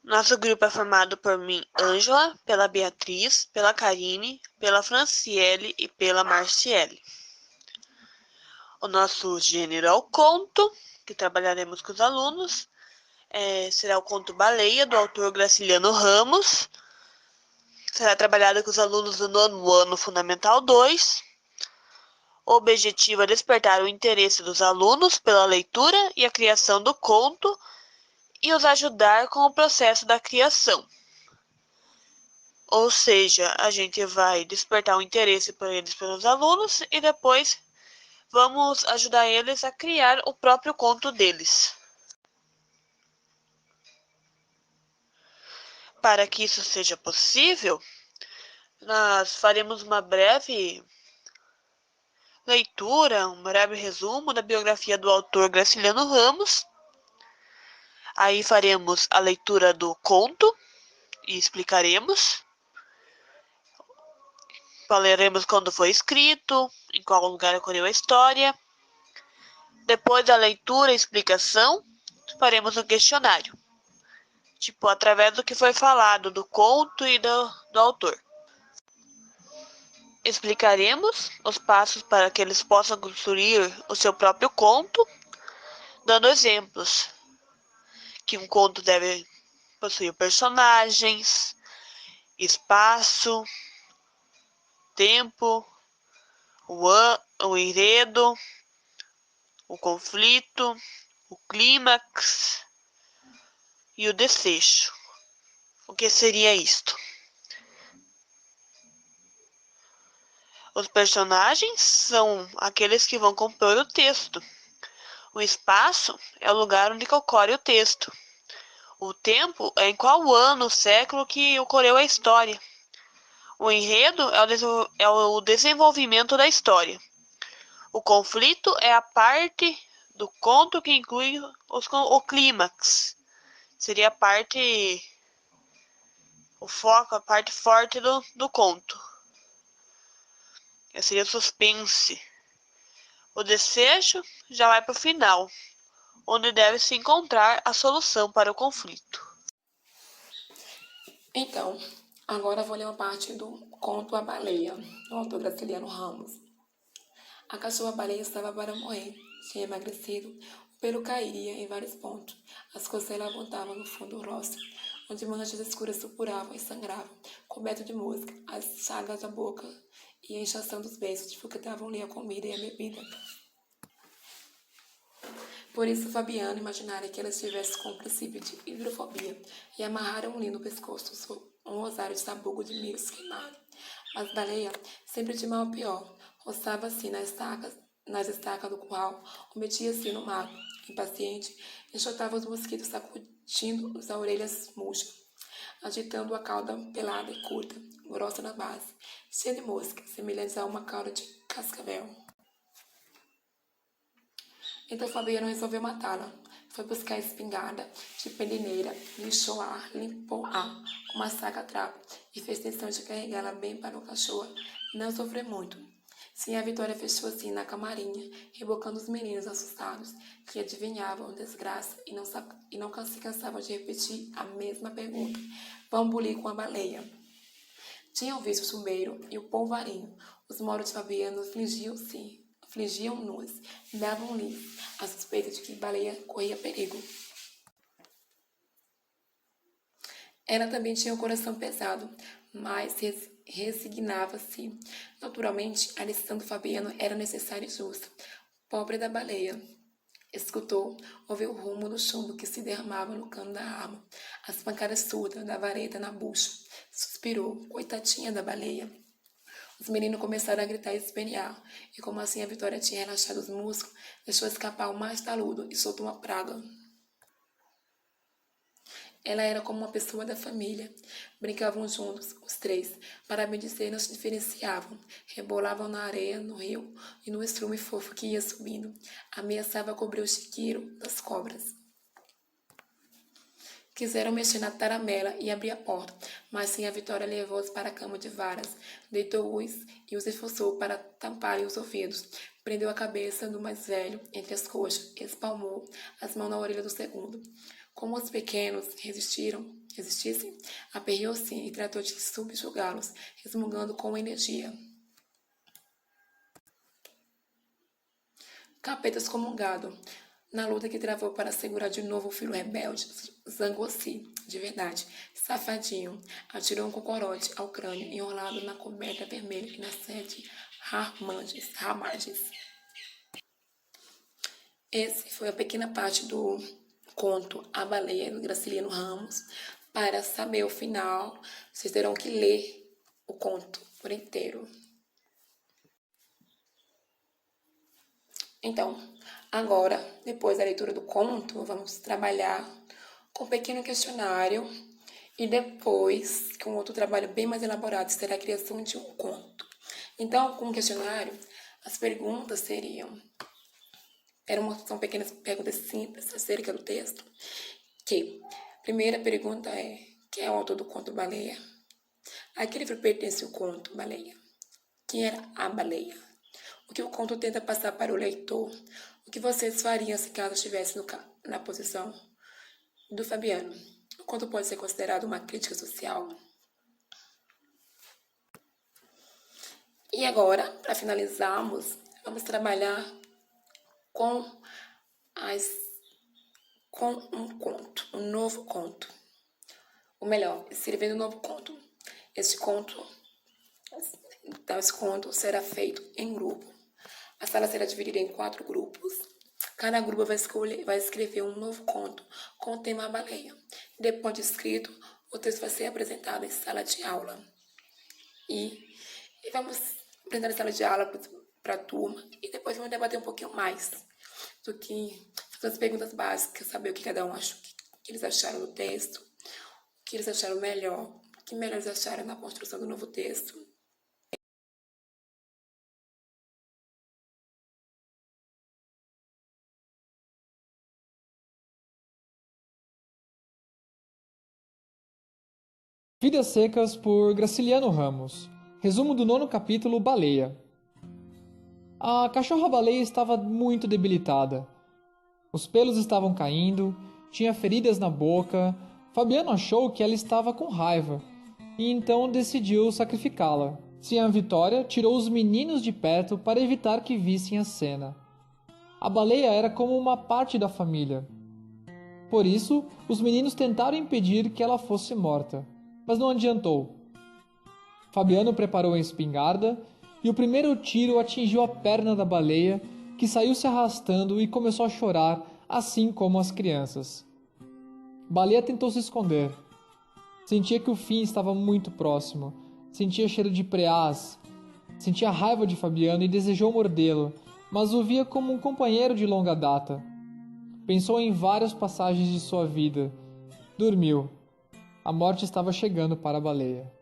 Nosso grupo é formado por mim, Ângela, pela Beatriz, pela Karine, pela Franciele e pela Marciele. O nosso gênero é o conto, que trabalharemos com os alunos. Será o conto Baleia, do autor Graciliano Ramos. Será trabalhado com os alunos do 9º ano Fundamental 2. O objetivo é despertar o interesse dos alunos pela leitura e a criação do conto e os ajudar com o processo da criação. Ou seja, a gente vai despertar o interesse por eles pelos alunos e depois vamos ajudar eles a criar o próprio conto deles. Para que isso seja possível, nós faremos uma breve leitura, um breve resumo da biografia do autor Graciliano Ramos. Aí faremos a leitura do conto e explicaremos. Falaremos quando foi escrito, em qual lugar ocorreu a história. Depois da leitura e explicação, faremos um questionário. Através do que foi falado do conto e do autor. Explicaremos os passos para que eles possam construir o seu próprio conto, dando exemplos. Que um conto deve possuir personagens, espaço, tempo, o enredo, o conflito, o clímax e o desfecho. O que seria isto? Os personagens são aqueles que vão compor o texto. O espaço é o lugar onde ocorre o texto. O tempo é em qual ano, século que ocorreu a história. O enredo é o desenvolvimento da história. O conflito é a parte do conto que inclui o clímax. Seria o foco, a parte forte do conto. Seria o suspense. O desfecho já vai para o final, onde deve se encontrar a solução para o conflito. Então, agora vou ler uma parte do conto A Baleia, do autor Graciliano Ramos. A cachorra-baleia estava para morrer. Tinha emagrecido, o pelo caía em vários pontos. As costelas apontavam no fundo do rosto, onde manchas escuras supuravam e sangravam, coberto de mosca. As chagas da boca e a inchação dos beijos dificultavam-lhe a comida e a bebida. Por isso, Fabiano imaginara que ela estivesse com um princípio de hidrofobia e amarraram-lhe no pescoço um rosário de sabugo de milho queimado. Mas Baleia, sempre de mal a pior, roçava-se nas estacas do curral, ou metia-se no mato, impaciente, enxotava os mosquitos sacudindo-os as orelhas murchas, agitando a cauda pelada e curta, grossa na base, cheia de moscas, semelhantes a uma cauda de cascavel. Então Fabiano resolveu matá-la. Foi buscar a espingarda de penineira, lixou-a, limpou-a com uma saca-trapo e fez questão de carregá-la bem para o cachorro não sofrer muito. Sim, a Vitória fechou-se na camarinha, rebocando os meninos assustados, que adivinhavam desgraça e não se cansavam de repetir a mesma pergunta. Vão bulir com a baleia. Tinham visto o chumeiro e o polvarinho. Os moros de Fabiano afligiam-nos, davam-lhes a suspeita de que Baleia corria perigo. Ela também tinha o coração pesado, mas resignava-se. Naturalmente, a lição do Fabiano era necessária e justa. Pobre da baleia. Escutou, ouviu o rumo do chumbo que se derramava no cano da arma, as pancadas surdas da vareta na bucha. Suspirou, coitadinha da baleia. Os meninos começaram a gritar e espernear, e como assim a Vitória tinha relaxado os músculos, deixou escapar o mais taludo e soltou uma praga. Ela era como uma pessoa da família. Brincavam juntos, os três. Para me dizer, não se diferenciavam. Rebolavam na areia, no rio e no estrume fofo que ia subindo. Ameaçava cobrir o chiqueiro das cobras. Quiseram mexer na taramela e abrir a porta, mas sim a Vitória levou-os para a cama de varas, deitou-os e os esforçou para tampar-lhe os ouvidos. Prendeu a cabeça do mais velho entre as coxas e espalmou as mãos na orelha do segundo. Como os pequenos resistissem, aperreou-se e tratou de subjugá-los, resmungando com energia. Capeta excomungado. Na luta que travou para segurar de novo o filho rebelde, zangou-se, de verdade, safadinho, atirou um cocorote ao crânio enrolado na coberta vermelha e nas 7 ramagens. Esse foi a pequena parte do conto A Baleia, do Graciliano Ramos. Para saber o final, vocês terão que ler o conto por inteiro. Então, agora, depois da leitura do conto, vamos trabalhar com um pequeno questionário e depois, com outro trabalho bem mais elaborado, será a criação de um conto. Então, com o questionário, as perguntas são pequenas perguntas simples acerca do texto. A primeira pergunta é: quem é o autor do conto Baleia? A que livro pertence o conto Baleia? Quem era a baleia? O que o conto tenta passar para o leitor? O que vocês fariam se caso estivesse na posição do Fabiano? O conto pode ser considerado uma crítica social? E agora, para finalizarmos, vamos trabalhar com um conto, um novo conto. Ou melhor, escrevendo um novo conto. Esse conto será feito em grupo. A sala será dividida em 4 grupos. Cada grupo vai escrever um novo conto com o tema baleia. Depois de escrito, o texto vai ser apresentado em sala de aula. E vamos apresentar em sala de aula para a turma. E depois vamos debater um pouquinho mais do que fazer as perguntas básicas, saber o que cada um achou, o que eles acharam do texto, o que eles acharam melhor, o que melhor eles acharam na construção do novo texto. Vidas Secas por Graciliano Ramos. Resumo do 9º capítulo, Baleia. A cachorra-baleia estava muito debilitada. Os pelos estavam caindo, tinha feridas na boca. Fabiano achou que ela estava com raiva e então decidiu sacrificá-la. Sinhá Vitória tirou os meninos de perto para evitar que vissem a cena. A baleia era como uma parte da família. Por isso, os meninos tentaram impedir que ela fosse morta. Mas não adiantou. Fabiano preparou a espingarda e o primeiro tiro atingiu a perna da baleia, que saiu se arrastando e começou a chorar, assim como as crianças. Baleia tentou se esconder. Sentia que o fim estava muito próximo. Sentia cheiro de preás. Sentia raiva de Fabiano e desejou mordê-lo, mas o via como um companheiro de longa data. Pensou em várias passagens de sua vida. Dormiu. A morte estava chegando para a baleia.